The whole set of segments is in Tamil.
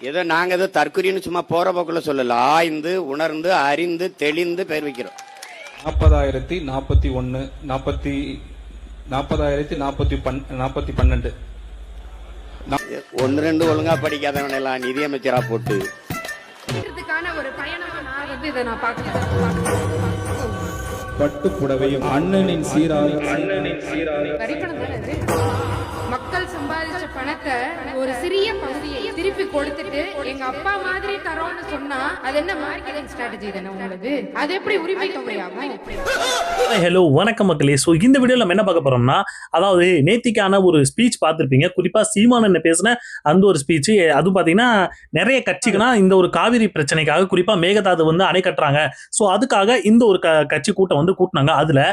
ஏதோ நாங்க ஏதோ தற்கொலைன்னு சும்மா போற போக்குள்ள சொல்லல, ஆய்ந்து உணர்ந்து அறிந்து தெளிந்து பெயர் வைக்கிறோம். 40,040,40,012 ஒன்னு ரெண்டு ஒழுங்கா படிக்காதவன் எல்லாம் நிதியமைச்சரா போட்டு ஒரு பயணமா நான் வந்து இதை நான் பார்க்கிறேன். பட்டுப்புடவையும் அண்ணனின் சீராய் வரிப்பணம் தானே இது? மக்கள் சம்பாதிச்ச பணத்தை ஒரு சிறிய பகுதியை திருப்பி கொடுத்துட்டு எங்க அப்பா மாதிரி தரோம்னு சொன்னா அது என்ன மார்க்கெட்டிங் ஸ்ட்ராட்டஜி தானே உங்களுக்கு? அது எப்படி உரிமை தொகையாகும்? ஹலோ வணக்கம் மக்களே. ஸோ இந்த வீடியோவில் நம்ம என்ன பார்க்க போறோம்னா, அதாவது நேத்திக்கான ஒரு ஸ்பீச் பார்த்துருப்பீங்க. குறிப்பாக சீமானன் பேசின அந்த ஒரு ஸ்பீச். அது பார்த்தீங்கன்னா நிறைய கட்சிக்குனா இந்த ஒரு காவிரி பிரச்சனைக்காக குறிப்பாக மேகதாது வந்து அணை கட்டுறாங்க. ஸோ அதுக்காக இந்த ஒரு கட்சி கூட்டம் வந்து கூட்டினாங்க. அதில்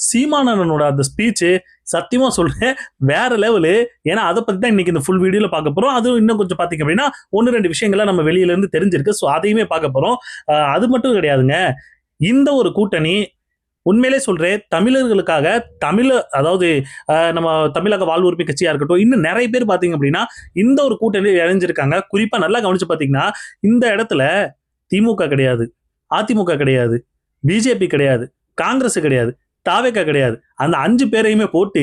சீமானனோட அந்த ஸ்பீச்சு சத்தியமா சொல்றேன் வேற லெவலு. ஏன்னா அதை பத்தி தான் இன்னைக்கு இந்த ஃபுல் வீடியோல பார்க்க போறோம். அது இன்னும் கொஞ்சம் பாத்தீங்க அப்படின்னா ஒன்னு ரெண்டு விஷயங்களை நம்ம வெளியில இருந்து தெரிஞ்சிருக்கு. ஸோ அதையுமே பார்க்க போறோம். அது மட்டும் கிடையாதுங்க, இந்த ஒரு கூட்டணி உண்மையிலே சொல்றேன் தமிழர்களுக்காக அதாவது நம்ம தமிழக வாழ்வுரிமை கட்சியா இருக்கட்டும், இன்னும் நிறைய பேர் பாத்தீங்க அப்படின்னா இந்த ஒரு கூட்டணியில் இணைஞ்சிருக்காங்க. குறிப்பா நல்லா கவனிச்சு பாத்தீங்கன்னா இந்த இடத்துல திமுக கிடையாது, அதிமுக கிடையாது, பிஜேபி கிடையாது, காங்கிரஸ் கிடையாது, தாவேக்கா கிடையாது. அந்த 5 பேரையுமே போட்டு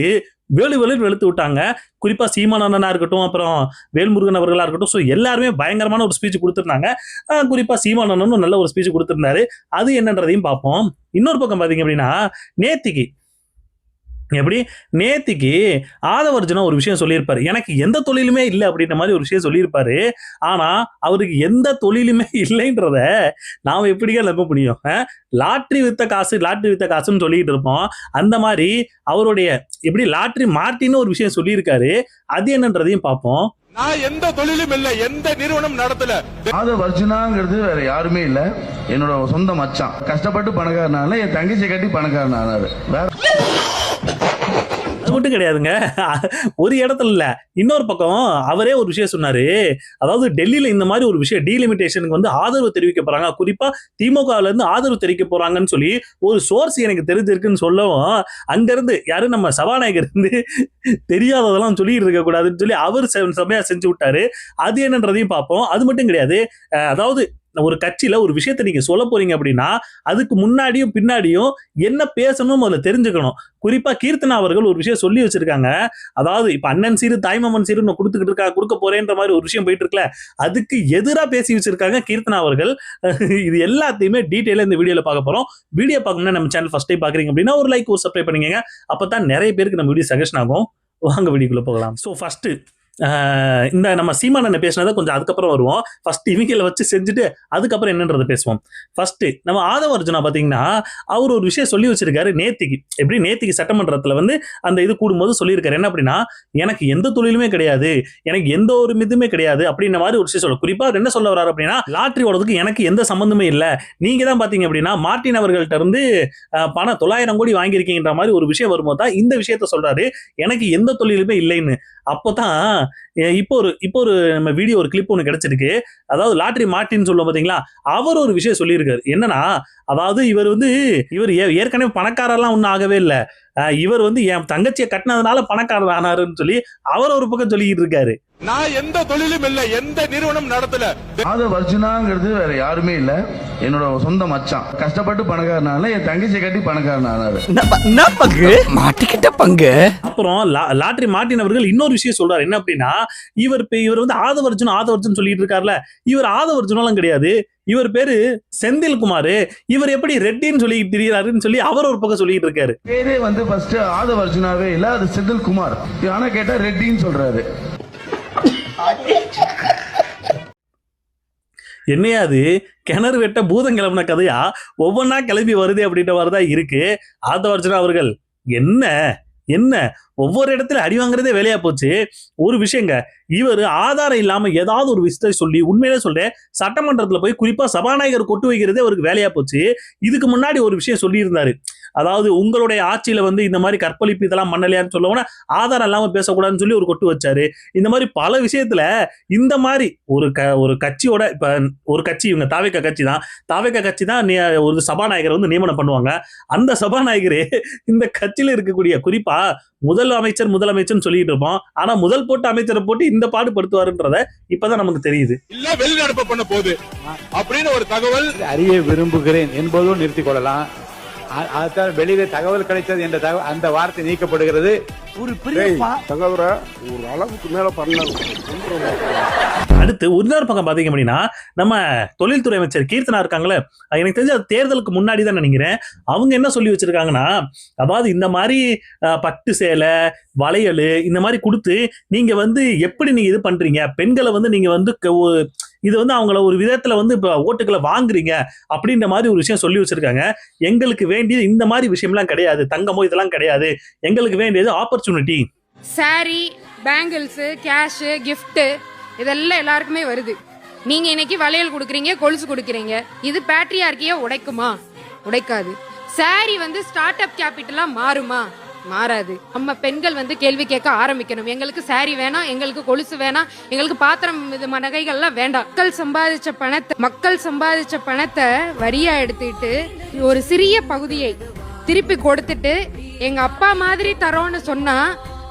வெளுத்து விட்டாங்க. குறிப்பா சீமானண்ணனா இருக்கட்டும், அப்புறம் வேல்முருகன் அவர்களா இருக்கட்டும். ஸோ எல்லாருமே பயங்கரமான ஒரு ஸ்பீச் கொடுத்துருந்தாங்க. குறிப்பா சீமானண்ணனும் நல்ல ஒரு ஸ்பீச் கொடுத்திருந்தாரு. அது என்னன்றதையும் பார்ப்போம். இன்னொரு பக்கம் பாத்தீங்க அப்படின்னா நேத்திக்கு ஆதவர்ஜுனா ஒரு விஷயம் சொல்லியிருப்பாரு. எனக்கு எந்த தொழிலுமே இல்லை அப்படின்ற மாதிரி ஒரு விஷயம் சொல்லியிருப்பாரு. ஆனா அவருக்கு எந்த தொழிலுமே இல்லைன்றத நாம எப்படிங்க நம்ப முடியும்? லாட்ரி வித்த காசுன்னு சொல்லிட்டு இருப்போம். அந்த மாதிரி அவருடைய எப்படி லாட்ரி மார்ட்டின்னு ஒரு விஷயம் சொல்லியிருக்காரு. அது என்னன்றதையும் பார்ப்போம். நான் எந்த தொழிலும் இல்ல, எந்த நிறுவனம் நடத்தல. ஆதவர்ஜுனாங்கிறது வேற யாருமே இல்ல, என்னோட சொந்த மச்சான். கஷ்டப்பட்டு பணக்காரனால என் தங்கச்சி கட்டி பணக்காரனானாரு. அது மட்டும் கிடையாதுங்க, ஒரு இடத்துல இல்ல, இன்னொரு பக்கம் அவரே ஒரு விஷயம் சொன்னாரு. அதாவது டெல்லியில இந்த மாதிரி ஒரு விஷயம் டீலிமிட்டேஷனுக்கு வந்து ஆதரவு தெரிவிக்க போறாங்க, குறிப்பா திமுகல இருந்து ஆதரவு தெரிவிக்க போறாங்கன்னு சொல்லி ஒரு சோர்ஸ் எனக்கு தெரிஞ்சிருக்குன்னு சொல்லவும், அங்க இருந்து யாரும் நம்ம சபாநாயகர் இருந்து தெரியாததெல்லாம் சொல்லிட்டு இருக்க கூடாதுன்னு சொல்லி அவர் சபையா செஞ்சு விட்டாரு. அது என்னன்றதையும் பார்ப்போம். அது மட்டும் கிடையாது, அதாவது ஒரு கட்சியில ஒரு விஷயத்தை நீங்க சொல்ல போறீங்க அப்படின்னா அதுக்கு முன்னாடியும் பின்னாடியும் என்ன பேசணும் முதல்ல தெரிஞ்சுக்கணும். குறிப்பா கீர்த்தனா அவர்கள் ஒரு விஷயம் சொல்லி வச்சிருக்காங்க. அதாவது இப்ப அண்ணன் சீரு தாய்மாமன் சீரு கொடுக்க போறேன்ற மாதிரி ஒரு விஷயம் போயிட்டு இருக்குல்ல, அதுக்கு எதிராக பேசி வச்சிருக்காங்க கீர்த்தனா அவர்கள். இது எல்லாத்தையுமே டீட்டெயிலா இந்த வீடியோல பார்க்க போறோம். வீடியோ பார்க்கணும்னா நம்ம சேனல் ஃபர்ஸ்ட் டைம் பாக்குறீங்க அப்படின்னா ஒரு லைக், ஒரு சப்ஸ்கிரைப் பண்ணிக்கங்க. அப்பதான் நிறைய பேருக்கு நம்ம வீடியோ சஜஷன் ஆகும். வாங்க வீடியோக்குள்ள போகலாம். ஸோ ஃபர்ஸ்ட் இந்த நம்ம சீமானன் பேசினதை கொஞ்சம் அதுக்கப்புறம் வருவோம். ஃபர்ஸ்ட் இவங்களை வச்சு செஞ்சுட்டு அதுக்கப்புறம் என்னன்றதை பேசுவோம். ஃபர்ஸ்ட் நம்ம ஆதவர்ஜுனா பாத்தீங்கன்னா அவர் ஒரு விஷயம் சொல்லி வச்சிருக்காரு. நேத்திக்கு சட்டமன்றத்துல வந்து அந்த இது கூடும்போது சொல்லியிருக்காரு. என்ன அப்படின்னா, எனக்கு எந்த தொழிலுமே கிடையாது, எனக்கு எந்த ஒரு மிதுமே கிடையாது அப்படின்ற மாதிரி ஒரு விஷயம் சொல்ல. குறிப்பா என்ன சொல்ல வர்றாரு அப்படின்னா, லாட்ரி ஓடுறதுக்கு எனக்கு எந்த சம்பந்தமே இல்லை, நீங்க தான் பாத்தீங்க அப்படின்னா மார்ட்டின் அவர்கள்ட்ட இருந்து பணம் 900 கோடி வாங்கியிருக்கீங்கன்ற மாதிரி ஒரு விஷயம் வரும்போது தான் இந்த விஷயத்த சொல்றாரு, எனக்கு எந்த தொழிலுமே இல்லைன்னு. அப்போதான் இப்போ ஒரு நம்ம வீடியோ ஒரு கிளிப் ஒன்று கிடைச்சிருக்கு. அதாவது லாட்ரி மார்ட்டின்னு சொல்லுவோம் பாத்தீங்களா, அவர் ஒரு விஷயம் சொல்லியிருக்காரு. என்னன்னா, அதாவது இவர் ஏற்கனவே பணக்காரெல்லாம் ஒன்றும் ஆகவே இல்லை, இவர் வந்து என் தங்கச்சியை கட்டினதுனால பணக்காரர் ஆனாருன்னு சொல்லி அவர் ஒரு பக்கம் சொல்லிக்கிட்டு இருக்காரு. நான் எந்த தொழிலும் இல்ல, எந்த நிறுவனம் நடத்தல. ஆதவர்ஜுனாங்கிறது வேற யாருமே இல்ல, என்னோட சொந்த மச்சான். கஷ்டப்பட்டு பணக்காரனால என் தங்கச்சி கட்டி பணக்காரனானாரு. மாட்டிக்கிட்ட பங்கு. அப்புறம் லாட்ரி மார்ட்டின் அவர்கள் இன்னொரு விஷயம் சொல்றாரு. என்ன அப்படின்னா, இவர் வந்து ஆதவர்ஜுன் சொல்லிட்டு இருக்காருல்ல, இவர் ஆதவர்ஜுனாலும் கிடையாது, இவர் பேரு செந்தில்குமார். இவர் எப்படி ரெட்டின்னு சொல்லிட்டு திரியாருன்னு சொல்லி அவர் ஒரு பக்கம் சொல்லிட்டு இருக்காரு. பேரே வந்து ஃபர்ஸ்ட் ஆதவர்ஜுனாவே இல்ல, அது செந்தில்குமார். ஆனா கேட்டா ரெட்டின்னு சொல்றாரு. என்னையாது கிணறு வெட்ட பூதம் கிளம்பின கதையா ஒவ்வொன்னா கிளம்பி வருது அப்படின்ற மாதிரிதான் இருக்கு. ஆதவர்ஜுனா அவர்கள் என்ன ஒவ்வொரு இடத்துல அடி வாங்குறதே வேலையா போச்சு. ஒரு விஷயங்க, இவர் ஆதாரம் இல்லாம ஏதாவது ஒரு விஷயத்தை சொல்லி, உண்மையிலே சொல்றேன், சட்டமன்றத்துல போய் குறிப்பா சபாநாயகர் கொட்டு வைக்கிறதே அவருக்கு வேலையா போச்சு. இதுக்கு முன்னாடி ஒரு விஷயம் சொல்லி இருந்தாரு. அதாவது உங்களுடைய ஆட்சியில வந்து இந்த மாதிரி கற்பழிப்பு இதெல்லாம் பண்ணலையான்னு சொல்லவுனா ஆதாரம் இல்லாம பேசக்கூடாதுன்னு சொல்லி ஒரு கொட்டு வச்சாரு. இந்த மாதிரி பல விஷயத்துல இந்த மாதிரி ஒரு கட்சியோட இப்ப ஒரு கட்சி இவங்க தாவேகா கட்சி தான். தாவேகா கட்சி தான் ஒரு சபாநாயகரை வந்து நியமனம் பண்ணுவாங்க. அந்த சபாநாயகரே இந்த கட்சியில இருக்கக்கூடிய குறிப்பா முதலமைச்சர் சொல்லிட்டு இருப்போம். ஆனா முதல் போட்டு அமைச்சரை போட்டு இந்த பாடுபடுத்துவாருன்றத இப்பதான் நமக்கு தெரியுது. இல்ல வெளிநடப்பு பண்ண போகுது அப்படின்னு ஒரு தகவல் அறிய விரும்புகிறேன் என்பதும் நிறுத்திக் கொள்ளலாம். அதுதான் வெளியில தகவல் கிடைத்தது என்ற அந்த வார்த்தை நீக்கப்படுகிறது. ஒரு பெரிய தகவலை ஒரு அளவுக்கு மேல பண்ணாங்க. அடுத்து இன்னொரு பக்கம் பாத்தீங்க அப்படின்னா நம்ம தொழில்துறை அமைச்சர் கீர்த்தனா இருக்காங்களே, எனக்கு தெரிஞ்சு அது தேர்தலுக்கு முன்னாடி தான் நினைக்கிறேன். அவங்க என்ன சொல்லி வச்சிருக்காங்கன்னா, அதாவது இந்த மாதிரி பட்டு சேலை வளையல் இந்த மாதிரி கொடுத்து நீங்க வந்து எப்படி நீங்க இது பண்றீங்க, பெண்களை வந்து நீங்க வந்து இது வந்து அவங்கள ஒரு விதத்துல வந்து இப்ப ஓட்டுகளை வாங்குறீங்க அப்படின்ற மாதிரி ஒரு விஷயம் சொல்லி வச்சிருக்காங்க. எங்களுக்கு வேண்டியது இந்த மாதிரி விஷயம்லாம் கிடையாது, தங்கமோ இதெல்லாம் கிடையாது. எங்களுக்கு வேண்டியது opportunity. Sorry, bangles, cash, gift இதெல்லாம் எல்லாருக்குமே வருது. நீங்க இன்னைக்கு வளையல் கொடுக்குறீங்க, கொலுசு கொடுக்குறீங்க. இது பேட்ரியார்க்கியா உடைக்குமா? உடைக்காது. சாரி வந்து ஸ்டார்ட் அப் கேபிட்டலா மாறுமா? மாறாது. நம்ம பெண்கள் வந்து கேள்வி கேட்க ஆரம்பிக்கணும். எங்களுக்கு சாரி வேணாம், எங்களுக்கு கொலுசு வேணாம், எங்களுக்கு பாத்திரம் நகைகள்லாம் வேண்டாம். மக்கள் சம்பாதிச்ச பணத்தை வரியா எடுத்துட்டு ஒரு சிறிய பகுதியை திருப்பி கொடுத்துட்டு எங்க அப்பா மாதிரி தரோன்னு சொன்னா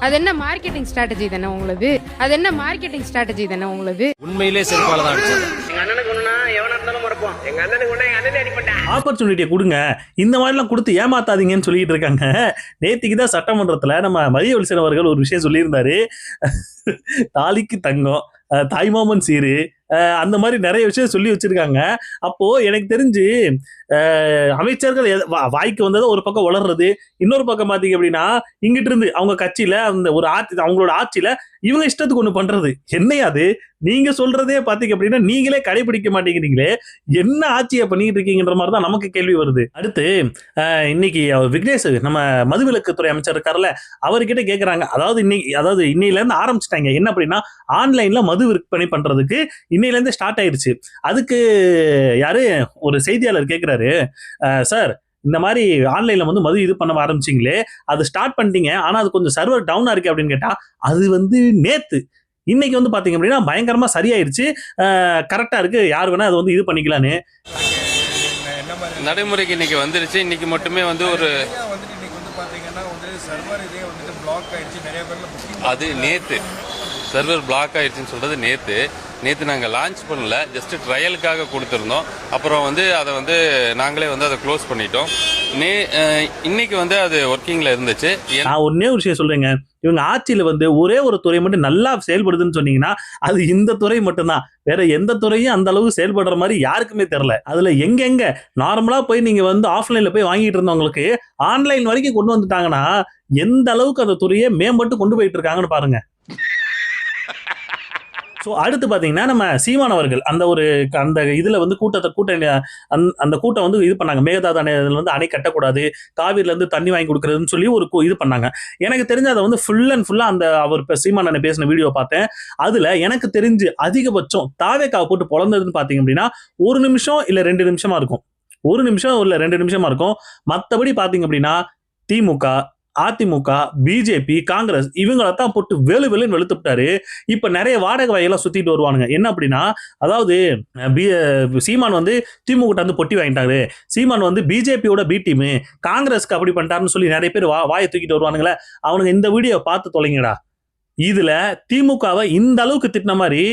அது என்ன மார்க்கெட்டிங் ஸ்ட்ராட்டஜி தானே உங்களுக்கு? அது என்ன மார்க்கெட்டிங் ஸ்ட்ராட்டஜி தானே உங்களுக்கு? உண்மையிலே செருப்பால தான் அடிச்சாங்க. எங்க அண்ணனுக்கு ஒண்ணுனா எவனா இருந்தாலும் மறப்போம். எங்க அண்ணனுக்கு ஒண்ணா எங்க அண்ணனே அடிப்பட்டா. ஆப்பர்ச்சுனிட்டியை கொடுங்க, இந்த மாதிரி எல்லாம் கொடுத்து ஏமாத்தாதீங்கன்னு சொல்லிட்டு இருக்காங்க. நேத்திக்கு தான் சட்டமன்றத்துல நம்ம மதியவல்சன் அவர்கள் ஒரு விஷயம் சொல்லியிருந்தாரு. தாலிக்கு தங்கம், தாய்மாமன் சீரு, அந்த மாதிரி நிறைய விஷயம் சொல்லி வச்சிருக்காங்க. அப்போ எனக்கு தெரிஞ்சு அமைச்சர்கள் வாய்க்கு வந்ததை ஒரு பக்கம் வளர்றது, இன்னொரு பக்கம் பாத்தீங்க அப்படின்னா இங்கிட்டு இருந்து அவங்க கட்சியில அந்த ஒரு அவங்களோட ஆட்சியில இவங்க இஷ்டத்துக்கு ஒண்ணு பண்றது. என்னையாது நீங்க சொல்றதே பாத்தீங்க அப்படின்னா நீங்களே கடைபிடிக்க மாட்டேங்கிறீங்களே, என்ன ஆட்சியை பண்ணிட்டு இருக்கீங்கன்ற மாதிரி தான் நமக்கு கேள்வி வருது. அடுத்து இன்னைக்கு விக்னேஷ் நம்ம மதுவிலக்குத்துறை அமைச்சர் இருக்காருல்ல, அவர்கிட்ட கேட்கறாங்க. அதாவது இன்னையில இருந்து ஆரம்பிச்சிட்டாங்க என்ன அப்படின்னா ஆன்லைன்ல மது விற்பனை பண்றதுக்கு இன்னையில இருந்து ஸ்டார்ட் ஆயிருச்சு. அதுக்கு யாரு ஒரு செய்தியாளர் கேட்கிறாரு, சார் இந்த மாதிரி ஆன்லைன்ல வந்து மது இது பண்ண ஆரம்பிச்சிங்களே, அது ஸ்டார்ட் பண்ணிட்டீங்க, ஆனா அது கொஞ்சம் சர்வர் டவுனா இருக்கு அப்படின்னு கேட்டா, அது வந்து நேத்து இன்னைக்கு வந்து பாத்தீங்க அப்படின்னா பயங்கரமா சரியாயிருச்சு, கரெக்டா இருக்கு, யார் வேணா அது வந்து இது பண்ணிக்கலான்னு நடைமுறைக்கு இன்னைக்கு வந்துருச்சு. இன்னைக்கு மட்டுமே வந்து ஒரு அது நேத்து சர்வர் பிளாக் ஆயிடுச்சுன்னு சொல்றது நேற்று நாங்கள் லான்ச் பண்ணல, ஜஸ்ட் ட்ரையலுக்காக கொடுத்துருந்தோம். அப்புறம் வந்து அதை வந்து நாங்களே வந்து அதை க்ளோஸ் பண்ணிட்டோம். இன்னைக்கு வந்து அது ஒர்க்கிங்ல இருந்துச்சு. நான் ஒன்னே ஒரு விஷயம் சொல்றேங்க, இவங்க ஆட்சியில வந்து ஒரே ஒரு துறை மட்டும் நல்லா செயல்படுதுன்னு சொன்னீங்கன்னா அது இந்த துறை மட்டும்தான். வேற எந்த துறையும் அந்த அளவு செயல்படுற மாதிரி யாருக்குமே தெரியல. அதுல எங்க நார்மலா போய் நீங்க வந்து ஆஃப்லைன்ல போய் வாங்கிட்டு இருந்தவங்களுக்கு ஆன்லைன் வரைக்கும் கொண்டு வந்துட்டாங்கன்னா எந்த அளவுக்கு அந்த துறையை மேம்பட்டு கொண்டு போயிட்டு இருக்காங்கன்னு பாருங்க. ஸோ அடுத்து பார்த்தீங்கன்னா நம்ம சீமானவர்கள் அந்த இதில் வந்து அந்த கூட்டம் வந்து இது பண்ணாங்க. மேகதாது அணையில் வந்து அணை கட்டக்கூடாது, காவிரிலேருந்து தண்ணி வாங்கி கொடுக்குறதுன்னு சொல்லி ஒரு இது பண்ணாங்க. எனக்கு தெரிஞ்சு அதை வந்து ஃபுல் அண்ட் ஃபுல்லாக அந்த அவர் சீமானனை பேசின வீடியோ பார்த்தேன். அதில் எனக்கு தெரிஞ்சு அதிகபட்சம் தாவேக்காவை போட்டு பொழந்ததுன்னு பார்த்தீங்க அப்படின்னா 1 நிமிஷம் இல்லை 2 நிமிஷமா இருக்கும். 1 நிமிஷம் இல்லை 2 நிமிஷமா இருக்கும். மற்றபடி பார்த்தீங்க அப்படின்னா திமுக, அதிமுக, பிஜேபி, காங்கிரஸ் இவங்களத்தான் போட்டு வெளுன்னு வெளுத்துட்டாரு. இப்ப நிறைய வாடகை வகையெல்லாம் சுத்திட்டு வருவானுங்க. என்ன அப்படின்னா, அதாவது சீமான் வந்து திமுக வந்து பொட்டி வாங்கிட்டாரு, சீமான் வந்து பிஜேபியோட பி டீம், காங்கிரஸ்க்கு அப்படி பண்ணிட்டாருன்னு சொல்லி நிறைய பேர் வாயை தூக்கிட்டு வருவானுங்களே. அவனுங்க இந்த வீடியோ பார்த்து தொலைங்கடா. இதுல திமுகவை இந்த அளவுக்கு திட்டின மாதிரி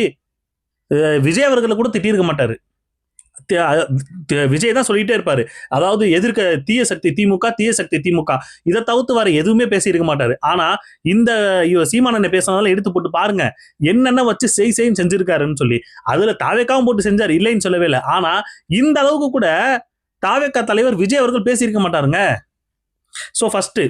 விஜய் அவர்களை கூட திட்டிருக்க மாட்டாரு. விஜய் தான் சொல்லிட்டே இருப்பாரு, அதாவது எதிர்க்க தீய சக்தி திமுக, தீய சக்தி திமுக, இதை தவிர்த்து வர எதுவுமே பேசியிருக்க மாட்டாரு. ஆனா இந்த சீமானனை பேசினதால எடுத்து போட்டு பாருங்க என்னென்ன வச்சு செய்யும் செஞ்சிருக்காருன்னு சொல்லி. அதுல தாவேக்காவும் போட்டு செஞ்சாரு, இல்லைன்னு சொல்லவே இல்லை. ஆனா இந்த அளவுக்கு கூட தாவேக்கா தலைவர் விஜய் அவர்கள் பேசியிருக்க மாட்டாருங்க. ஸோ ஃபர்ஸ்ட்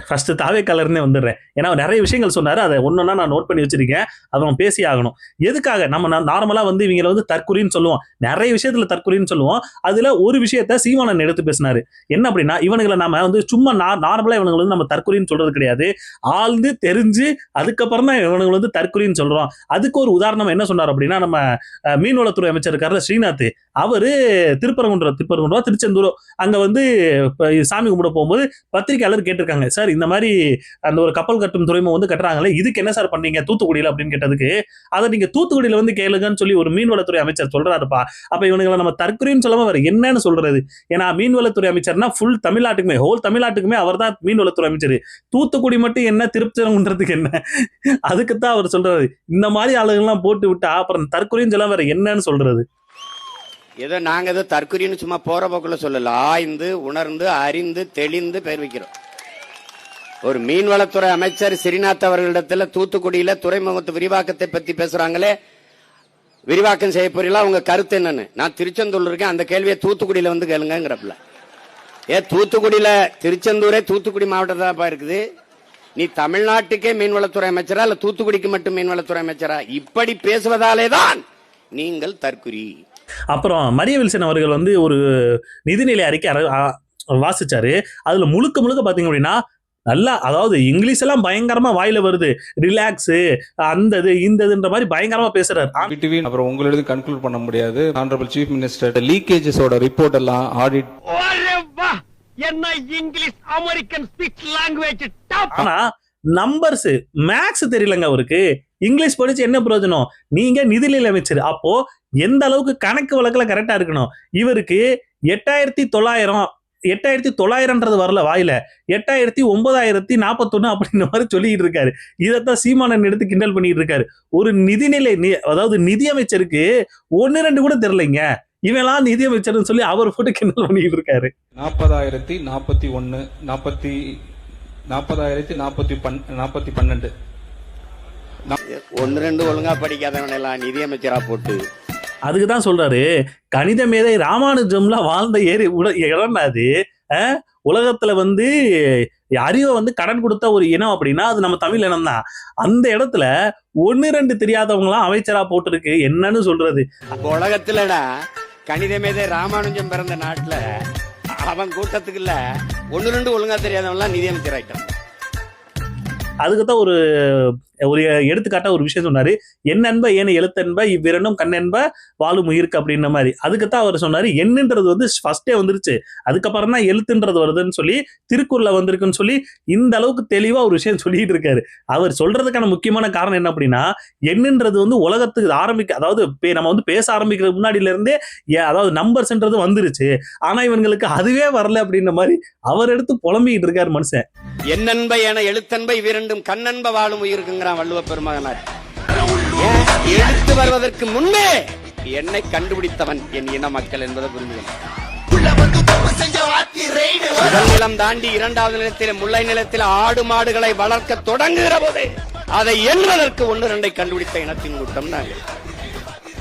ஃபர்ஸ்ட் தாவே கலர்னே வந்துடுறேன். ஏன்னா நிறைய விஷயங்கள் சொன்னாரு, அதை ஒன்னொன்னா நான் நோட் பண்ணி வச்சிருக்கேன். அதை நம்ம பேசி ஆகணும். எதுக்காக நம்ம நார்மலா வந்து இவங்களை வந்து தற்குறின்னு சொல்லுவோம், நிறைய விஷயத்துல தற்குறின்னு சொல்லுவோம். அதுல ஒரு விஷயத்த சீமானன் எடுத்து பேசினாரு. என்ன அப்படின்னா, இவனுங்களை நாம வந்து சும்மா நார்மலா இவனுங்களை வந்து நம்ம தற்குறின்னு சொல்றது கிடையாது, ஆழ்ந்து தெரிஞ்சு அதுக்கப்புறம் தான் இவனுங்களை வந்து தற்குறின்னு சொல்றோம். அதுக்கு ஒரு உதாரணம் என்ன சொன்னார் அப்படின்னா, நம்ம மீன்வளத்துறை அமைச்சர் இருக்காரு ஸ்ரீநாத், அவரு திருப்பரங்குன்றம் திருச்செந்தூர் அங்க வந்து சாமி கும்பிட போகும்போது பத்திரிகையாளர் கேட்டிருக்காங்க, சார் இந்த மாதிரி அந்த ஒரு கப்பல் கட்டும் துறைமுகம் வந்து கட்டுறாங்களே, இதுக்கு என்ன சார் பண்ணீங்க தூத்துக்குடியில அப்படின்னு கேட்டதுக்கு, அதை நீங்க தூத்துக்குடியில வந்து கேளுங்கன்னு சொல்லி ஒரு மீன்வளத்துறை அமைச்சர் சொல்றாருப்பா. அப்ப இவனுங்களை நம்ம தற்குறின்னு சொல்லாம வேற என்னன்னு சொல்றது? ஏன்னா மீன்வளத்துறை அமைச்சர்னா ஃபுல் தமிழ்நாட்டுக்குமே, ஹோல் தமிழ்நாட்டுக்குமே அவர் தான் மீன்வளத்துறை அமைச்சர். தூத்துக்குடி மட்டும் என்ன, திருப்பரங்குன்றத்துக்கு என்ன? அதுக்குத்தான் அவர் சொல்றாரு. இந்த மாதிரி ஆளுங்கள்லாம் போட்டு விட்டா அப்புறம் தற்குறின்னு சொல்ல வேற என்னன்னு சொல்றது? ஏதோ நாங்க ஏதோ தற்குறின்னு சும்மா போற போக்குல சொல்லல, ஆய்ந்து உணர்ந்து அறிந்து தெளிந்து பெயர் வைக்கிறோம். ஒரு மீன்வளத்துறை அமைச்சர் ஸ்ரீநாத் அவர்களிடத்துல தூத்துக்குடியில துறைமுகத்து விரிவாக்கத்தை பத்தி பேசுறாங்களே, விரிவாக்கம் செய்ய போறீங்களா, உங்க கருத்து என்னன்னு? நான் திருச்செந்தூர்ல இருக்கேன், அந்த கேள்வியை தூத்துக்குடியில வந்து கேளுங்கிறப்பல. தூத்துக்குடியில திருச்செந்தூரே தூத்துக்குடி மாவட்டத்தான் இருக்குது, நீ தமிழ்நாட்டுக்கே மீன்வளத்துறை அமைச்சரா இல்ல தூத்துக்குடிக்கு மட்டும் மீன்வளத்துறை அமைச்சரா? இப்படி பேசுவதாலேதான் நீங்கள் தற்குறி. அப்புறம் மரிய வில்சன் அவர்கள் வந்து ஒரு நிதிநிலை அறிக்கை வாசிச்சாரு. அதுல முழுக்க பாத்தீங்க அப்படின்னா நல்லா, அதாவது இங்கிலீஷ் எல்லாம் பயங்கரமா வாயில வருது, ரிலாக்ஸ் அந்த இந்ததுன்ற மாதிரி பயங்கரமா பேசுறாரு. அப்புறம் உங்களோட கன்க்ளூட் பண்ண முடியாது. ஆனரபிள் சீஃப் மினிஸ்டர் லீக்கேஜஸோட ரிப்போர்ட் எல்லாம் ஆடிட். என்ன இங்கிலீஷ் அமெரிக்கன் ஸ்பீச் லாங்குவேஜ். ஆனா நம்பர்ஸ் மேக்ஸ் தெரியலங்க அவருக்கு. இங்கிலீஷ் படிச்சு என்ன பிரயோஜனம்? நீங்க நிதிநிலை அமைச்சர், அப்போ எந்த அளவுக்கு கணக்கு வழக்குல கரெக்டா இருக்கணும். இவருக்கு 8900 வரல வாயில, 8941 அப்படின்ற மாதிரி சொல்லிட்டு இருக்காரு. இதத்தான் சீமானன் எடுத்து கிண்டல் பண்ணிட்டு இருக்காரு. ஒரு நிதிநிலை, அதாவது நிதி அமைச்சருக்கு 1-2 கூட தெரியலைங்க, இவெல்லாம் நிதி அமைச்சர்னு சொல்லி அவர் போட்டு கிண்டல் பண்ணிட்டு இருக்காரு. 40,041 40,012 1-2 ஒழுங்கா படிக்காதவன் எல்லாம் நிதி அமைச்சரா போட்டு. அதுக்குதான் சொல்றாரு, கணித மேதை ராமானுஜம்ல வாழ்ந்த இடம் அது. உலகத்துல வந்து அறிவை வந்து கடன் கொடுத்த ஒரு இனம் அப்படின்னா அது நம்ம தமிழ் இனம் தான். அந்த இடத்துல 1-2 தெரியாதவங்களாம் அமைச்சரா போட்டிருக்கு, என்னன்னு சொல்றது? உலகத்துலடா கணித மேதை ராமானுஜம் பிறந்த நாட்டுல அவன் கூட்டத்துக்கு இல்ல 1-2 ஒழுங்கா தெரியாதவன்லாம் நிதி அமைச்சர் ஆயிட்டான். அதுக்குதான் ஒரு எடுத்துக்காட்டா ஒரு விஷயம் சொன்னாரு, என்னென்ப ஏன எழுத்தென்ப இவ்விரண்டும் கண்ணென்ப வாழும் உயிருக்கு அப்படின்ற மாதிரி. அதுக்குத்தான் அவர் சொன்னாரு, எண்ணுன்றது வந்து ஃபர்ஸ்டே வந்துருச்சு, அதுக்கப்புறம் தான் எழுத்துன்றது வருதுன்னு சொல்லி திருக்குறள்ல வந்திருக்குன்னு சொல்லி இந்த அளவுக்கு தெளிவா ஒரு விஷயம் சொல்லிட்டு இருக்காரு. அவர் சொல்றதுக்கான முக்கியமான காரணம் என்ன அப்படின்னா, எண்ணுன்றது வந்து உலகத்துக்கு அதாவது நம்ம வந்து பேச ஆரம்பிக்கிற முன்னாடியில இருந்தே அதாவது நம்பர்ஸ்ன்றது வந்துருச்சு, ஆனா இவங்களுக்கு அதுவே வரல அப்படின்ற மாதிரி அவர் எடுத்து புலம்பிக்கிட்டு இருக்காரு மனுஷன். என்னென்ப என எழுத்தென்ப இவ்விரண்டும் கண்ணென்ப வாழும் உயிருக்குங்கிறான் வள்ளுவ பெருமகனார். எழுத்து வருவதற்கு முன்னே என்னை கண்டுபிடித்தவன் என் இன மக்கள் என்பதை புரிஞ்சுக்கணும். முதல் நிலம் தாண்டி 2வது நிலத்தில் முல்லை நிலத்தில் ஆடு மாடுகளை வளர்க்க தொடங்குகிற போது அதை எண்ணுவதற்கு 1-2 கண்டுபிடித்த இனத்தின் கூட்டம் நாங்கள்.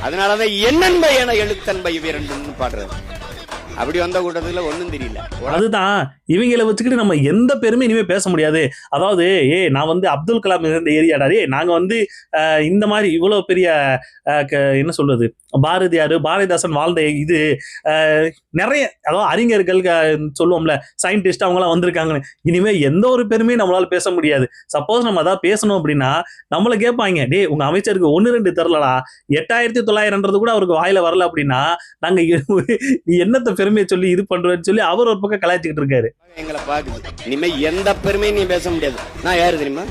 அதனால அதை என்னென்ப என எழுத்தென்ப இவ்விரண்டும் பாடுறது. அப்படி வந்த கூட்டத்துல ஒண்ணும் தெரியல. அதுதான் இவங்களை வச்சுக்கிட்டு நம்ம எந்த பெருமை இனிமே பேச முடியாது. அதாவது நான் வந்து அப்துல் கலாம் இருந்த ஏரியாடாரே, நாங்க வந்து இந்த மாதிரி இவ்வளவு பெரிய என்ன சொல்றது, பாரதிதாசன் வாழ்ந்த இது நிறைய, அதாவது அறிஞர்கள் சொல்லுவோம்ல, சயின்டிஸ்ட் அவங்களாம் வந்திருக்காங்க. இனிமே எந்த ஒரு பெருமையும் நம்மளால பேச முடியாது. சப்போஸ் நம்ம அதான் பேசணும் அப்படின்னா நம்மள கேட்பாங்க, உங்க அமைச்சருக்கு 1-2 தெரிலடா, 8900 கூட அவருக்கு வாயில வரல அப்படின்னா நாங்க என்னத்த பெருமையை சொல்லி இது பண்றேன்னு சொல்லி அவர் ஒரு பக்கம் கலாய்ச்சிக்கிட்டு இருக்காரு. எங்களை பாக்குது, இனிமே எந்த பெருமையும் நீ பேச முடியாது. நான் யாரு தெரியுமா?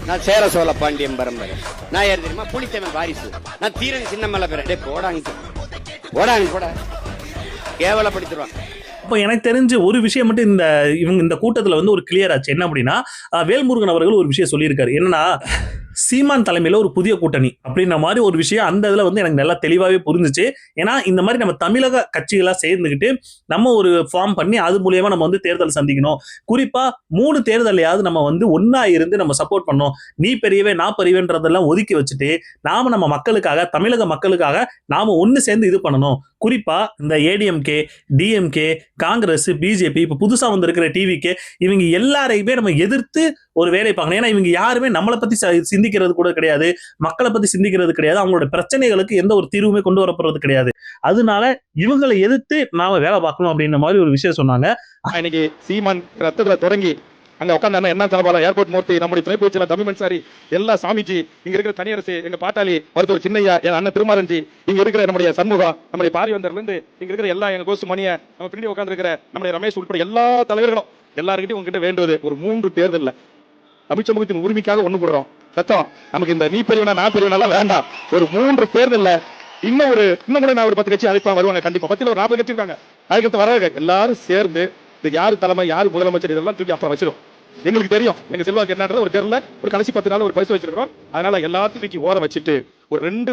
நான் சேர சோழ பாண்டியன் பரம்பரை. நான் யாரு தெரியுமா? புலித்தேவன் வாரிசு. நான் தீரன் சின்னமலை பேர. போடாங்க கேவலப்படுத்திடுவான். அப்போ எனக்கு தெரிஞ்சு ஒரு விஷயம் மட்டும் இந்த கூட்டத்துல வந்து ஒரு கிளியர் ஆச்சு. என்ன அப்படின்னா, வேல்முருகன் அவர்கள் ஒரு விஷயம் சொல்லியிருக்காரு. என்னன்னா, சீமான் தலைமையில ஒரு புதிய கூட்டணி அப்படின்ற மாதிரி ஒரு விஷயம் அந்த இதுல வந்து எனக்கு நல்லா தெளிவாவே புரிஞ்சுச்சு. ஏன்னா இந்த மாதிரி நம்ம தமிழக கட்சிகளா சேர்ந்துக்கிட்டு நம்ம ஒரு ஃபார்ம் பண்ணி அது மூலியமா நம்ம வந்து தேர்தல் சந்திக்கணும். குறிப்பா 3 தேர்தலையாவது நம்ம வந்து ஒன்னா இருந்து நம்ம சப்போர்ட் பண்ணோம். நீ பெரியவே நான் பெரியவேன்றதெல்லாம் ஒதுக்கி வச்சுட்டு நாம நம்ம மக்களுக்காக, தமிழக மக்களுக்காக நாம ஒன்னு சேர்ந்து இது பண்ணணும். குறிப்பா இந்த ஏடிஎம்கே, டிஎம்கே, காங்கிரஸ், பிஜேபி, இப்ப புதுசா வந்திருக்கிற டிவிகே, இவங்க எல்லாரையுமே நம்ம எதிர்த்து ஒரு வேலை பார்க்கணும். ஏன்னா இவங்க யாருமே நம்மளை பத்தி சிந்திக்கிறது கூட கிடையாது, மக்களை பத்தி சிந்திக்கிறது கிடையாது, அவங்களோட பிரச்சனைகளுக்கு எந்த ஒரு தீர்வுமே கொண்டு வரப்படுறது கிடையாது. அதனால இவங்களை எதிர்த்து நாம வேலை பார்க்கணும் அப்படின்ற மாதிரி ஒரு விஷயம் சொன்னாங்க. இன்னைக்கு சீமான் ரத்தத்துல தொடங்கி அங்க உட்காந்து என்ன சாபாலம் ஏர்போர்ட் மூர்த்தி, நம்முடைய துணை போச்சு தமிழ் சாரி, எல்லா சாமிஜி, இங்க இருக்கிற தனியரசு, எங்க பாட்டாளி மருத்துவர் சின்னையா, என் அண்ணன் திருமாரஞ்சி, இங்க இருக்கிற நம்முடைய சண்முகா, நம்முடைய பாரிவந்தர்ல இருந்து இங்க இருக்கிற எல்லா எங்க கோசு மணிய, நம்ம பின்னாடி உட்கார்ந்து இருக்கிற நம்முடைய ரமேஷ் உட்பட எல்லா தலைவர்களும் எல்லாருக்கிட்டையும் உங்ககிட்ட வேண்டுவது ஒரு 3 தேர்தல்ல தமிழ் சமூகத்தின் உரிமைக்காக ஒண்ணு கூடுறோம். சத்தம் நமக்கு இந்த நீ பெரியவனா நான் பெரியவனா வேண்டாம். ஒரு 3 தேர்தல்ல இன்னும் கூட நான் ஒரு 10 கட்சி அழைப்பா வருவாங்க. கண்டிப்பா 10ல ஒரு 40 கட்சி இருக்காங்க. அதுக்கு வர எல்லாரும் சேர்ந்து இது யாரு தலைமை, யாரு முதலமைச்சர், இதெல்லாம் தூக்கி அப்புறம் வச்சிடும். எங்களுக்கு தெரியும் எங்க செல்வாக்கு என்னன்றது. ஒரு தேர்தல ஒரு கடைசி 10 நாள் ஒரு பரிசு வச்சிருக்கோம். அதனால எல்லாத்தையும் தூக்கி ஓரம் வச்சுட்டு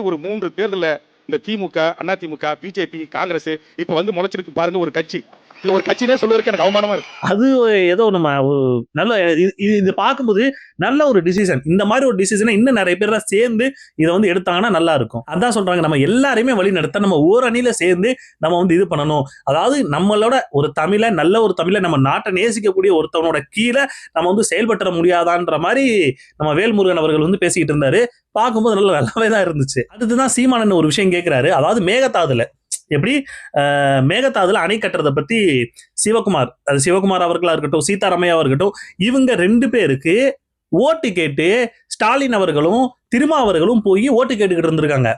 ஒரு 3 தேர்தல இந்த திமுக, அதிமுக, பிஜேபி, காங்கிரஸ் இப்ப வந்து முளைச்சிருக்கு பாருங்க ஒரு கட்சி. ஒரு கட்சினே சொல்லுவதற்கு எனக்கு அவமானமா இருக்கு. அது ஏதோ நம்ம நல்ல இது பார்க்கும்போது நல்ல ஒரு டிசிஷன். இந்த மாதிரி ஒரு டிசிஷனை இன்னும் நிறைய பேர் சேர்ந்து இதை வந்து எடுத்தாங்கன்னா நல்லா இருக்கும். அதான் சொல்றாங்க, நம்ம எல்லாரையுமே வழி நடத்த நம்ம ஓரணியில சேர்ந்து நம்ம வந்து இது பண்ணணும். அதாவது நம்மளோட ஒரு தமிழை, நல்ல ஒரு தமிழை, நம்ம நாட்டை நேசிக்கக்கூடிய ஒருத்தவனோட கீழே நம்ம வந்து செயல்பட்டுற முடியாதான்ற மாதிரி நம்ம வேல்முருகன் அவர்கள் வந்து பேசிக்கிட்டு இருந்தாரு. பார்க்கும்போது நல்லாவே தான் இருந்துச்சு. அடுத்துதான் சீமானன் ஒரு விஷயம் கேட்கிறாரு. அதாவது மேகதாதுல எப்படி மேகதாதுல அணை கட்டுறதை பத்தி சிவகுமார் அவர்களா இருக்கட்டும், சீதாராமையா இருக்கட்டும், இவங்க 2 பேருக்கு ஓட்டு கேட்டு ஸ்டாலின் அவர்களும் திருமாவர்களும் போய் ஓட்டு கேட்டுக்கிட்டு இருந்திருக்காங்க.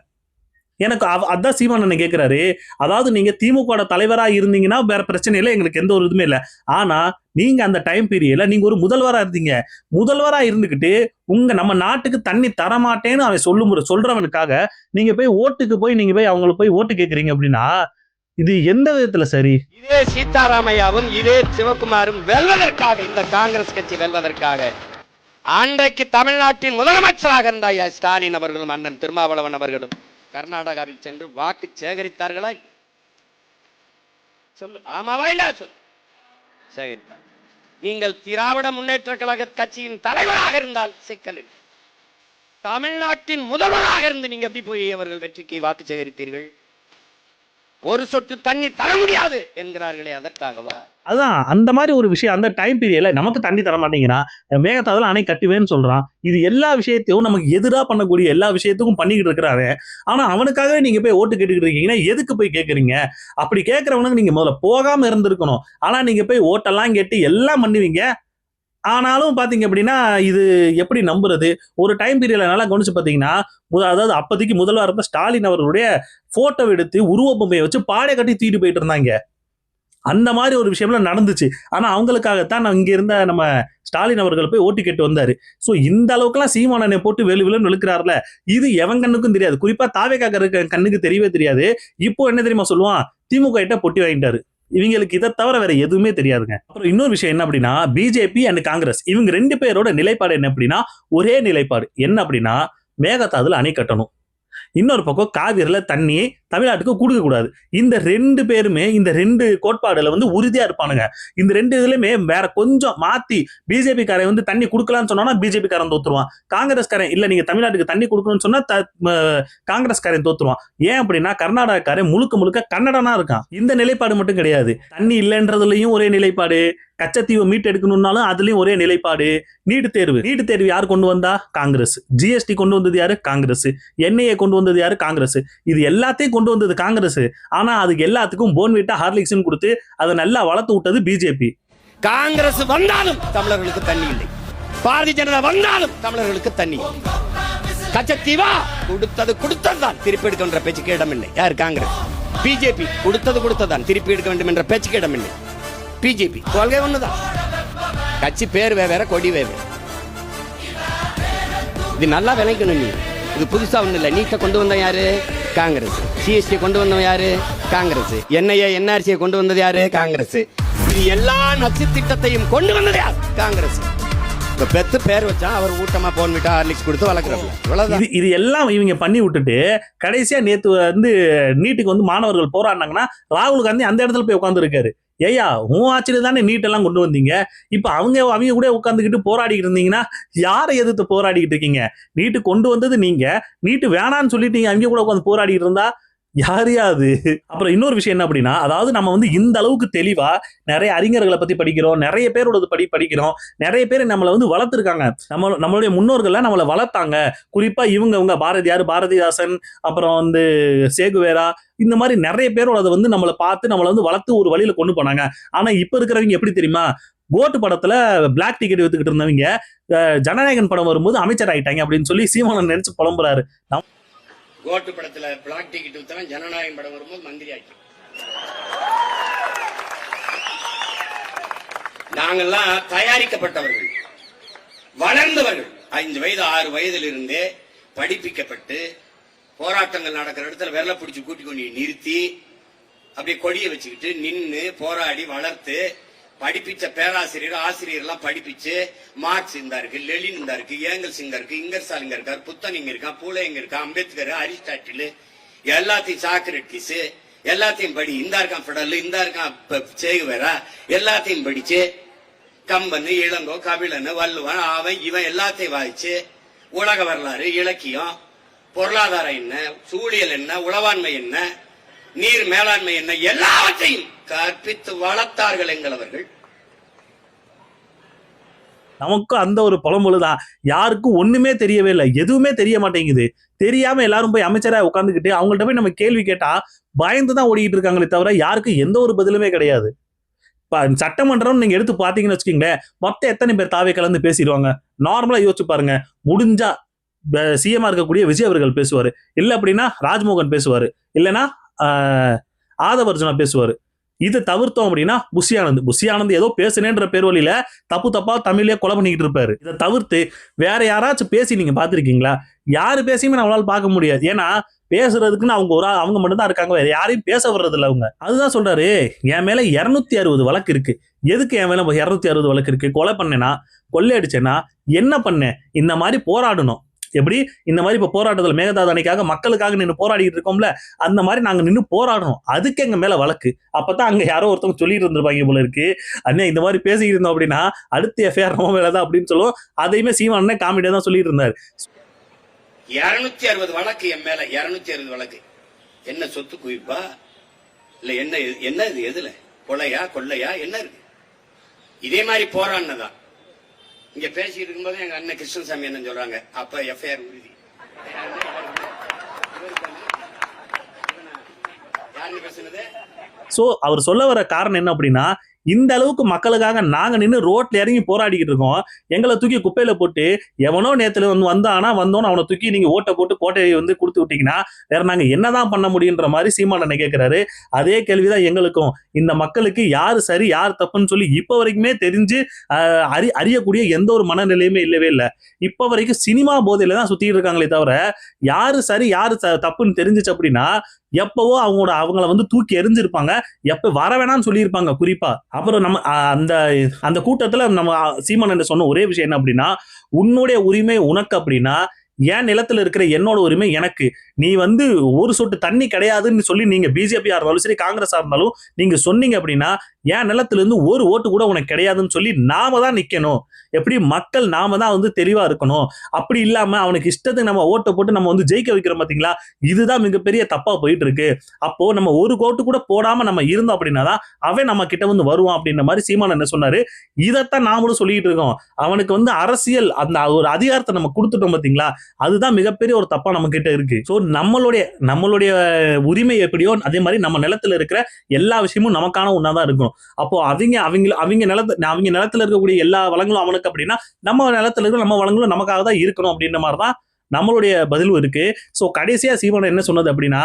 எனக்கு அதான் சீமானன் கேட்கிறாரு. அதாவது நீங்க திமுக தலைவரா இருந்தீங்கன்னா வேற பிரச்சனை இல்லை, எங்களுக்கு எந்த ஒரு இதுவுமே இல்லை. ஆனா நீங்க அந்த டைம் பீரியட்ல நீங்க ஒரு முதல்வரா இருந்தீங்க. முதல்வரா இருந்துகிட்டு நம்ம நாட்டுக்கு தண்ணி தரமாட்டேன்னு அவன் சொல்றவனுக்காக நீங்க போய் அவங்களுக்கு போய் ஓட்டு கேட்கறீங்க அப்படின்னா இது எந்த விதத்துல சரி? இதே சீதாராமையாவும் இதே சிவகுமாரும் வெல்வதற்காக, இந்த காங்கிரஸ் கட்சி வெல்வதற்காக அன்றைக்கு தமிழ்நாட்டின் முதலமைச்சராக இருந்த ஸ்டாலின் அவர்களும் அண்ணன் திருமாவளவன் அவர்களும் கர்நாடகாவில் சென்று வாக்கு சேகரித்தார்களா? சொல்லு, ஆமாவா இல்ல? சொல்லு. சேகரித்தார். நீங்கள் திராவிட முன்னேற்ற கழக கட்சியின் தலைவராக இருந்தால் சிக்கல். தமிழ்நாட்டின் முதல்வராக இருந்து நீங்க எப்படி போய் அவர்கள் வெற்றிக்கு வாக்கு சேகரித்தீர்கள்? ஒரு சொட்டு தண்ணி தர முடியாது என்கிறார்களே, அதற்காகவா? அதான் அந்த மாதிரி ஒரு விஷயம். அந்த டைம் பீரியட்ல நமக்கு தண்ணி தர மாட்டேங்கிறா, மேகதாதுல அணை கட்டுவேன்னு சொல்றான். இது எல்லா விஷயத்தையும் நமக்கு எதிராக பண்ணக்கூடிய எல்லா விஷயத்துக்கும் பண்ணிக்கிட்டு இருக்கிறாரு. ஆனா அவனுக்காகவே நீங்க போய் ஓட்டு கேட்டுக்கிட்டு இருக்கீங்கன்னா எதுக்கு போய் கேட்கறீங்க? அப்படி கேட்கறவனுக்கு நீங்க முதல்ல போகாம இருந்திருக்கணும். ஆனா நீங்க போய் ஓட்டெல்லாம் கேட்டு எல்லாம் பண்ணுவீங்க. ஆனாலும் பாத்தீங்க அப்படின்னா இது எப்படி நம்புறது? ஒரு டைம் பீரியட்ல நல்லா கவனிச்சு பாத்தீங்கன்னா, அதாவது அப்போதைக்கு முதல்வர் இருந்த ஸ்டாலின் அவர்களுடைய போட்டோ எடுத்து உருவ பொம்மையை வச்சு பாடை கட்டி தூக்கிட்டு போயிட்டு இருந்தாங்க. அந்த மாதிரி ஒரு விஷயம்லாம் நடந்துச்சு. ஆனா அவங்களுக்காகத்தான் இங்க இருந்த நம்ம ஸ்டாலின் அவர்கள் போய் ஓட்டு கேட்டு வந்தாரு. சோ இந்த அளவுக்குலாம் சீமானனை போட்டு வெளுன்னு வெளுக்கிறாருல, இது எவன் கண்ணுக்கும் தெரியாது. குறிப்பா தாவேக்காக கண்ணுக்கு தெரியவே தெரியாது. இப்போ என்ன தெரியுமா சொல்லுவான்? திமுக கிட்ட பொட்டி வாங்கிட்டாரு. இவங்களுக்கு இதை தவிர வேற எதுவுமே தெரியாதுங்க. அப்புறம் இன்னொரு விஷயம் என்ன அப்படின்னா, பிஜேபி அண்ட் காங்கிரஸ் இவங்க 2 பேரோட நிலைப்பாடு என்ன அப்படின்னா, ஒரே நிலைப்பாடு என்ன அப்படின்னா, மேகதாதுல அணை கட்டணும். இன்னொரு பக்கம் காவிரியில தண்ணியை தமிழ்நாட்டுக்கு கொடுக்க கூடாது. இந்த 2 பேருமே இந்த 2 கோட்பாடுல வந்து உறுதியா இருப்பானுங்க. இந்த 2 இதுலயுமே வேற கொஞ்சம் மாத்தி பிஜேபி காரன் வந்து தண்ணி கொடுக்கலாம்னு சொன்னா பிஜேபி காரன் தோத்துருவான். காங்கிரஸ் காரன் இல்ல நீங்க தமிழ்நாட்டுக்கு தண்ணி கொடுக்கணும்னு சொன்னா காங்கிரஸ் காரன் தோத்துருவான். ஏன் அப்படின்னா கர்நாடக காரன் முழுக்க கன்னடனா இருக்கான். இந்த நிலைப்பாடு மட்டும் கிடையாது. தண்ணி இல்லைன்றதுலயும் ஒரே நிலைப்பாடு, கச்சத்தீவை மீட்டு எடுக்கணும்னாலும் அதுலயும் ஒரே நிலைப்பாடு. நீட்டு தேர்வு யார் கொண்டு வந்தா? காங்கிரஸ். ஜிஎஸ்டி கொண்டு வந்தது யாரு? காங்கிரஸ். என்ஐஏ கொண்டு வந்தது யாரு? காங்கிரஸ். இது எல்லாத்தையும் கொண்டு வந்தது காங்கிரஸ். ஆனா அதுக்கு எல்லாத்துக்கும் போன்விட்டா ஹார்லிக்ஸ் கொடுத்து அதை நல்லா வளர்த்து விட்டது பிஜேபி. காங்கிரஸ் வந்தாலும் தமிழர்களுக்கு தண்ணி இல்லை, பாரதிய ஜனதா வந்தாலும் தமிழர்களுக்கு தண்ணி. கச்சத்தீவா கொடுத்ததுதான், திருப்பி எடுக்க என்ற பேச்சுக்கு இடமில்லை. யார்? காங்கிரஸ். பிஜேபி கொடுத்ததுதான், திருப்பி எடுக்க வேண்டும் என்ற பேச்சுக்கு இடமில்லை. பிஜேபி கொள்கை ஒண்ணுதான், கட்சி பேர் வேற, கொடி வேற. இது நல்லா விளைக்கணும். நீ இது புதுசா ஒண்ணு இல்லை. நீட்டை கொண்டு வந்த யாரு? காங்கிரஸ். சிஎஸ்டி கொண்டு வந்தவன் யாரு? காங்கிரஸ். என்ஐஏ என்ஆர்சியை கொண்டு வந்தது யாரு? காங்கிரஸ். இது எல்லா நச்சு திட்டத்தையும் கொண்டு வந்தது யார்? காங்கிரஸ். பெத்து பேர் வச்சா அவர் ஊட்டமா போன்விட்டா ஹார்லிக்ஸ் கொடுத்து வளர்க்குறாங்க. இது எல்லாம் இவங்க பண்ணி விட்டுட்டு கடைசியா நேத்து வந்து நீட்டுக்கு வந்து மாணவர்கள் போராடினாங்கன்னா ராகுல் காந்தி அந்த இடத்துல போய் உட்கார்ந்து இருக்காரு. ஏயா உன் ஆட்சியில தானே நீட்டெல்லாம் கொண்டு வந்தீங்க, இப்ப அவங்க கூட உட்காந்துக்கிட்டு போராடிக்கிட்டு இருந்தீங்கன்னா யாரை எதிர்த்து போராடிக்கிட்டு இருக்கீங்க? நீட்டு கொண்டு வந்தது நீங்க, நீட்டு வேணான்னு சொல்லிட்டு அவங்க கூட உட்காந்து போராடிக்கிட்டு இருந்தா யாரையாது. அப்புறம் இன்னொரு விஷயம் என்ன அப்படின்னா, அதாவது நம்ம வந்து இந்த அளவுக்கு தெளிவா நிறைய அறிஞர்களை பத்தி படிக்கிறோம், நிறைய பேரோட படிக்கிறோம், நிறைய பேர் நம்மளை வந்து வளர்த்துருக்காங்க. நம்மளுடைய முன்னோர்கள்லாம் நம்மளை வளர்த்தாங்க. குறிப்பா இவங்க பாரதியார், பாரதிதாசன், அப்புறம் வந்து சேகுவேரா, இந்த மாதிரி நிறைய பேரோட அதை வந்து நம்மளை பார்த்து நம்மளை வந்து வளர்த்து ஒரு வழியில கொண்டு போனாங்க. ஆனா இப்ப இருக்கிறவங்க எப்படி தெரியுமா, கோட்டு படத்துல பிளாக் டிக்கெட் வித்துக்கிட்டு இருந்தவங்க ஜனநாயகன் படம் வரும்போது அமைச்சர் ஆயிட்டாங்க அப்படின்னு சொல்லி சீமானன் நினைச்சு புலம்புறாரு. கோட்டு படத்துல பிளாக் டிக்கெட் வித்தவன் ஜனநாயகம் படம் வரும்போது மந்திரி ஆக்கி. நாங்கெல்லாம் தயாரிக்கப்பட்டவர்கள், வளர்ந்தவர்கள். 5 வயது 6 வயதில் இருந்தே படிப்பிக்கப்பட்டு போராட்டங்கள் நடக்கிற இடத்துல விரல பிடிச்சு கூட்டி கொண்டு நிறுத்தி அப்படியே கொடியை வச்சுக்கிட்டு நின்று போராடி வளர்த்து படிப்பிச்ச பேராசிரியர் ஆசிரியர் எல்லாம் படிப்பிச்சு மார்க்ஸ் இந்த இருக்கு, லெனின் இந்த இருக்கு, ஏங்கல்ஸ் இங்க இருக்கு, இங்கர்சால் இங்க இருக்காரு, புத்தன் இங்க இருக்கா, பூலே இங்க இருக்கா, அம்பேத்கர், அரிஸ்டாட்டில், எல்லாத்தையும் சாக்ரட்டிஸ் எல்லாத்தையும் படி, இந்த இருக்கான் பெடல், இந்த இருக்கான் சேகுவேரா, எல்லாத்தையும் படிச்சு கம்பன், இளங்கோ, கபிலன், வள்ளுவன், அவன் இவன் எல்லாத்தையும் வாய்ச்சு உலக வரலாறு, இலக்கியம், பொருளாதாரம் என்ன, சூழியல் என்ன, உளவாண்மை என்ன, நீர் மேலாண்மை என்ன, எல்லாவற்றையும் கற்பித்து வளர்த்தார்கள் எங்களவர்கள். நமக்கு அந்த ஒரு புலம்பொழுதான். யாருக்கும் ஒண்ணுமே தெரியவே இல்லை, எதுவுமே தெரிய மாட்டேங்குது. தெரியாம எல்லாரும் போய் அமைச்சரா உட்காந்துக்கிட்டு அவங்கள்ட்ட போய் நம்ம கேள்வி கேட்டா பயந்துதான் ஓடிக்கிட்டு இருக்காங்களே தவிர யாருக்கும் எந்த ஒரு பதிலுமே கிடையாது. சட்டமன்றம் நீங்க எடுத்து பாத்தீங்கன்னு வச்சுக்கீங்களேன், மொத்தம் எத்தனை பேர் தாவே கலந்து பேசிடுவாங்க. நார்மலா யோசிச்சு பாருங்க. முடிஞ்சா சிஎம்ஆ இருக்கக்கூடிய விஜய் அவர்கள் பேசுவாரு, இல்ல அப்படின்னா ராஜ்மோகன் பேசுவாரு, இல்லைன்னா ஆதவர்ஜுனா பேசுவாரு. இதை தவிர்த்தோம் அப்படின்னா புஷி ஆனந்த் ஏதோ பேசுனேன்ற பேர் வழியில தப்பா தமிழ்லயே கொலை பண்ணிக்கிட்டு இருப்பாரு. இதை தவிர்த்து வேற யாராச்சும் பேசி நீங்க பாத்திருக்கீங்களா? யாரு பேசியுமே நம்மளால பார்க்க முடியாது. ஏன்னா பேசுறதுக்குன்னு அவங்க மட்டும் தான் இருக்காங்க, வேற யாரையும் பேச வர்றது இல்லை அவங்க. அதுதான் சொல்றாரு, என் மேல 260 வழக்கு இருக்கு. எதுக்கு என் மேல 260 வழக்கு இருக்கு? கொலை பண்ணேனா, கொள்ளையடிச்சேனா, என்ன பண்ணேன்? இந்த மாதிரி போராடணும். எப்படி இந்த மாதிரி இப்ப போராட்டத்தில் மேகதாது அணைக்காக மக்களுக்காக நின்று போராடிட்டு இருக்கோம்ல, அந்த மாதிரி நாங்க நின்று போராடணும். அதுக்கு எங்க மேல வழக்கு. அப்பதான் அங்க யாரோ ஒருத்தவங்க சொல்லிட்டு இருந்திருப்பாங்க போல இருக்கு, அண்ணே இந்த மாதிரி பேசிக்கிட்டு இருந்தோம் அப்படின்னா அடுத்த எஃப்ஐஆர் நம்ம மேலதான் அப்படின்னு சொல்லுவோம். அதையுமே சீமானே காமெடியா தான் சொல்லிட்டு இருந்தாரு. 260 வழக்கு என் மேல. 260 வழக்கு. என்ன சொத்து குவிப்பா இல்ல என்ன இது? எதுல கொலையா கொள்ளையா என்ன இருக்கு? இதே மாதிரி போராடினதான் இங்க பேசிட்டு இருக்கும்போது எங்க அண்ணன் கிருஷ்ணசாமி என்ன சொல்றாங்க, அப்ப எஃப்ஐஆர் உறுதி. யாருன்னு பேசுனது? சோ அவர் சொல்ல வர காரணம் என்ன அப்படின்னா, இந்த அளவுக்கு மக்களுக்காக நாங்க நின்று ரோட்ல இறங்கி போராடிக்கிட்டு இருக்கோம். எங்களை தூக்கி குப்பையில போட்டு எவனோ நேத்துல வந்தோன்னு அவனை தூக்கி நீங்க ஓட்ட போட்டு கோட்டையை வந்து கொடுத்து விட்டீங்கன்னா வேற நாங்க என்னதான் பண்ண முடியுன்ற மாதிரி சீமானனை கேட்கிறாரு. அதே கேள்விதான் எங்களுக்கும். இந்த மக்களுக்கு யாரு சரி யார் தப்புன்னு சொல்லி இப்ப வரைக்குமே தெரிஞ்சு அறியக்கூடிய எந்த ஒரு மனநிலையுமே இல்லவே இல்லை. இப்ப வரைக்கும் சினிமா போதையில தான் சுத்திட்டு இருக்காங்களே தவிர யாரு சரி யாரு தப்புன்னு தெரிஞ்சிச்சு அப்படின்னா எப்பவோ அவங்கள வந்து தூக்கி எரிஞ்சிருப்பாங்க, எப்ப வர வேணாம்னு சொல்லியிருப்பாங்க குறிப்பா. அப்புறம் நம்ம அந்த கூட்டத்துல நம்ம சீமானன் சொன்ன ஒரே விஷயம் என்ன அப்படின்னா, உன்னுடைய உரிமை உனக்கு அப்படின்னா என் நிலத்துல இருக்கிற என்னோட உரிமை எனக்கு. நீ வந்து ஒரு சொட்டு தண்ணி கிடையாதுன்னு சொல்லி நீங்க பிஜேபியா இருந்தாலும் சரி காங்கிரஸா இருந்தாலும் நீங்க சொன்னீங்க அப்படின்னா என் நிலத்துல இருந்து ஒரு ஓட்டு கூட உனக்கு கிடையாதுன்னு சொல்லி நாம தான் நிக்கணும். எப்படி மக்கள் நாம தான் வந்து தெளிவா இருக்கணும். அப்படி இல்லாம அவனுக்கு இஷ்டத்துக்கு நம்ம ஓட்டை போட்டு நம்ம வந்து ஜெயிக்க வைக்கிறோம் பாத்தீங்களா, இதுதான் மிகப்பெரிய தப்பா போயிட்டு இருக்கு. அப்போ நம்ம ஒரு ஓட்டு கூட போடாம நம்ம இருந்தோம் அப்படின்னா தான் அவன் நம்ம கிட்ட வந்து வருவான் அப்படின்ற மாதிரி சீமான் என்ன சொன்னாரு. இதைத்தான் நாமளும் சொல்லிட்டு இருக்கோம். அவனுக்கு வந்து அரசியல் அந்த ஒரு அதிகாரத்தை நம்ம கொடுத்துட்டோம் பாத்தீங்களா, அதுதான் மிகப்பெரிய ஒரு தப்பா நம்ம கிட்ட இருக்கு. சோ நம்மளுடைய உரிமை எப்படியோ அதே மாதிரி நம்ம நிலத்துல இருக்கிற எல்லா விஷயமும் நமக்கான ஒன்னாதான் இருக்கும். அப்போ அவங்க நிலத்துல இருக்கக்கூடிய எல்லா வளங்களும் அவனுக்கு அப்படின்னா நம்ம நிலத்துல இருக்கிற நம்ம வளங்களும் நமக்காக தான் இருக்கணும் அப்படின்ற மாதிரிதான் நம்மளுடைய பதிலும் இருக்கு. சோ கடைசியா சீமான் என்ன சொன்னது அப்படின்னா,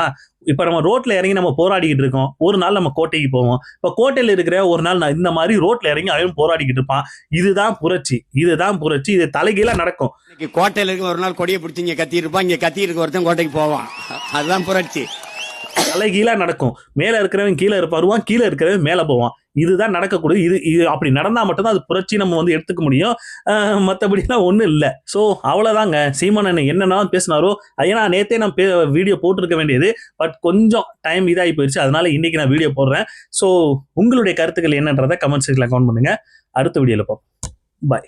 இப்ப நம்ம ரோட்ல இறங்கி நம்ம போராடிக்கிட்டு இருக்கோம். ஒரு நாள் நம்ம கோட்டைக்கு போவோம். இப்ப கோட்டையில இருக்கிற ஒரு நாள் நான் இந்த மாதிரி ரோட்ல இறங்கி அவன் போராடிக்கிட்டு இருப்பான். இதுதான் புரட்சி. இது தலைகீழா நடக்கும். கோட்டையில இருக்க ஒரு நாள் கொடியை பிடிச்சி இங்க கத்தி இருப்பான், இங்க கத்தி இருக்க ஒருத்தன் கோட்டைக்கு போவான். அதுதான் புரட்சி. தலைகீழா நடக்கும். மேல இருக்கிறவன் கீழே வருவான், கீழே இருக்கிறவன் மேல போவான். இதுதான் நடக்கக்கூடிய. இது அப்படி நடந்தா மட்டும்தான் அது புரட்சி நம்ம வந்து எடுத்துக்க முடியும். மற்றபடிலாம் ஒன்றும் இல்லை. ஸோ அவ்வளோதாங்க. சீமான் என்னென்ன பேசினாரோ ஏன்னா நேற்றே நான் வீடியோ போட்டிருக்க வேண்டியது, பட் கொஞ்சம் டைம் இதாகி போயிடுச்சு. அதனால இன்னைக்கு நான் வீடியோ போடுறேன். ஸோ உங்களுடைய கருத்துக்கள் என்னன்றதை கமெண்ட் செக்ஷன்ல கமெண்ட் பண்ணுங்க. அடுத்த வீடியோல பார்ப்போம். பாய்.